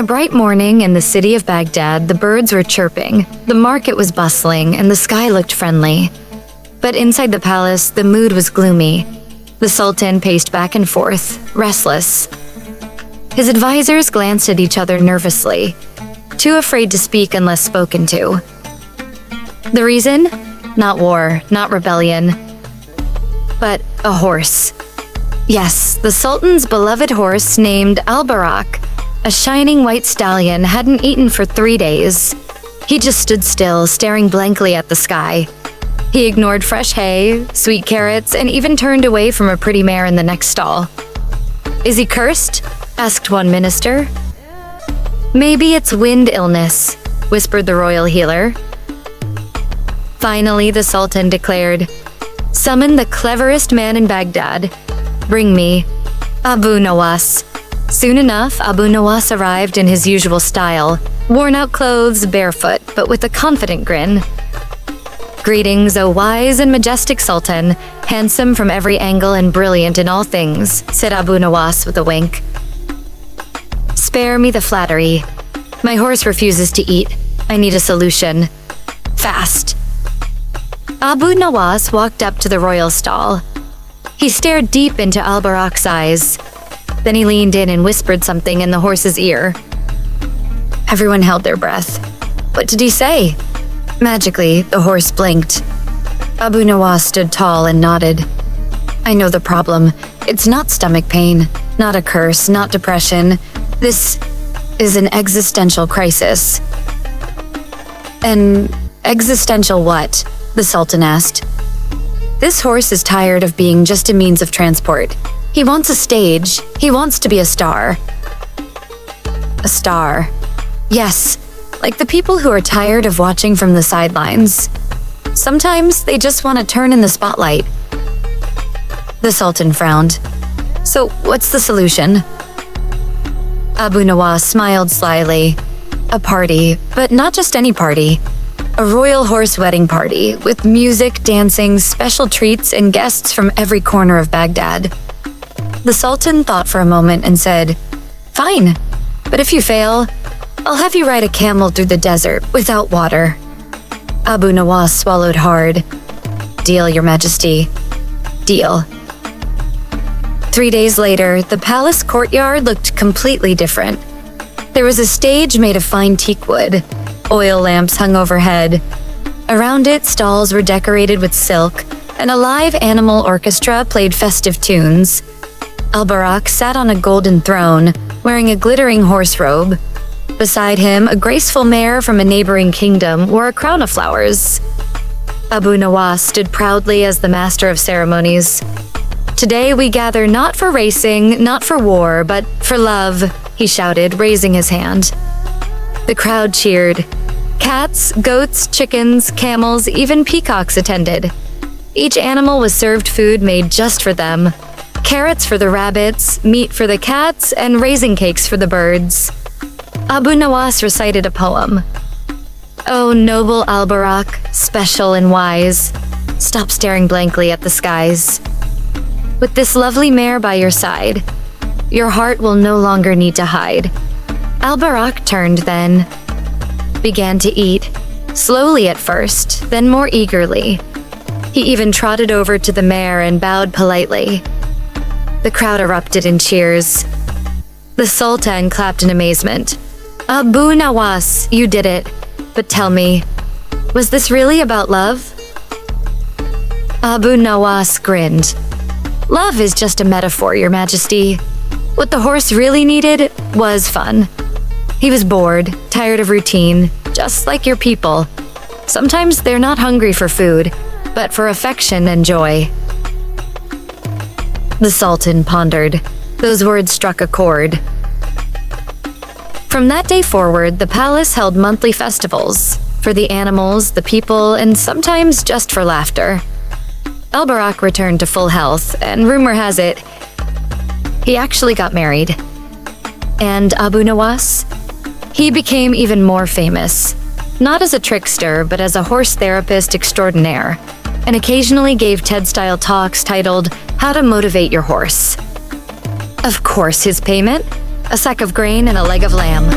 bright morning in the city of Baghdad, the birds were chirping, the market was bustling, and the sky looked friendly. But inside the palace, the mood was gloomy. The Sultan paced back and forth, restless. His advisors glanced at each other nervously, too afraid to speak unless spoken to. The reason? Not war, not rebellion, but a horse. Yes, the Sultan's beloved horse named Al-Barak, a shining white stallion, hadn't eaten for 3 days. He just stood still, staring blankly at the sky. He ignored fresh hay, sweet carrots, and even turned away from a pretty mare in the next stall. "Is he cursed?" asked one minister. "Maybe it's wind illness," whispered the royal healer. Finally, the Sultan declared, "Summon the cleverest man in Baghdad. Bring me Abu Nawas." Soon enough, Abu Nawas arrived in his usual style, worn-out clothes, barefoot, but with a confident grin. "Greetings, O wise and majestic Sultan, handsome from every angle and brilliant in all things," said Abu Nawas with a wink. "Spare me the flattery. My horse refuses to eat. I need a solution. Fast." Abu Nawas walked up to the royal stall. He stared deep into Al-Barak's eyes. Then he leaned in and whispered something in the horse's ear. Everyone held their breath. What did he say? Magically, the horse blinked. Abu Nawas stood tall and nodded. "I know the problem. It's not stomach pain, not a curse, not depression. This is an existential crisis." "An existential what?" the Sultan asked. "This horse is tired of being just a means of transport. He wants a stage. He wants to be a star." A star. Yes, like the people who are tired of watching from the sidelines. Sometimes they just want to turn in the spotlight. The Sultan frowned. "So what's the solution?" Abu Nawas smiled slyly. "A party, but not just any party. A royal horse wedding party, with music, dancing, special treats, and guests from every corner of Baghdad." The Sultan thought for a moment and said, "Fine, but if you fail, I'll have you ride a camel through the desert without water." Abu Nawas swallowed hard. "Deal, Your Majesty. Deal." 3 days later, the palace courtyard looked completely different. There was a stage made of fine teakwood. Oil lamps hung overhead. Around it, stalls were decorated with silk, and a live animal orchestra played festive tunes. Al-Barak sat on a golden throne, wearing a glittering horse robe. Beside him, a graceful mare from a neighboring kingdom wore a crown of flowers. Abu Nawas stood proudly as the master of ceremonies. "Today we gather not for racing, not for war, but for love," he shouted, raising his hand. The crowd cheered. Cats, goats, chickens, camels, even peacocks attended. Each animal was served food made just for them. Carrots for the rabbits, meat for the cats, and raisin cakes for the birds. Abu Nawas recited a poem. "O noble Al-Barak, special and wise, stop staring blankly at the skies. With this lovely mare by your side, your heart will no longer need to hide." Al-Barak turned then, began to eat, slowly at first, then more eagerly. He even trotted over to the mare and bowed politely. The crowd erupted in cheers. The Sultan clapped in amazement. "Abu Nawas, you did it. But tell me, was this really about love?" Abu Nawas grinned. "Love is just a metaphor, Your Majesty. What the horse really needed was fun. He was bored, tired of routine, just like your people. Sometimes they're not hungry for food, but for affection and joy." The Sultan pondered. Those words struck a chord. From that day forward, the palace held monthly festivals for the animals, the people, and sometimes just for laughter. Al-Barak returned to full health, and rumor has it, he actually got married. And Abu Nawas? He became even more famous, not as a trickster, but as a horse therapist extraordinaire, and occasionally gave TED-style talks titled, "How to Motivate Your Horse." Of course, his payment? A sack of grain and a leg of lamb.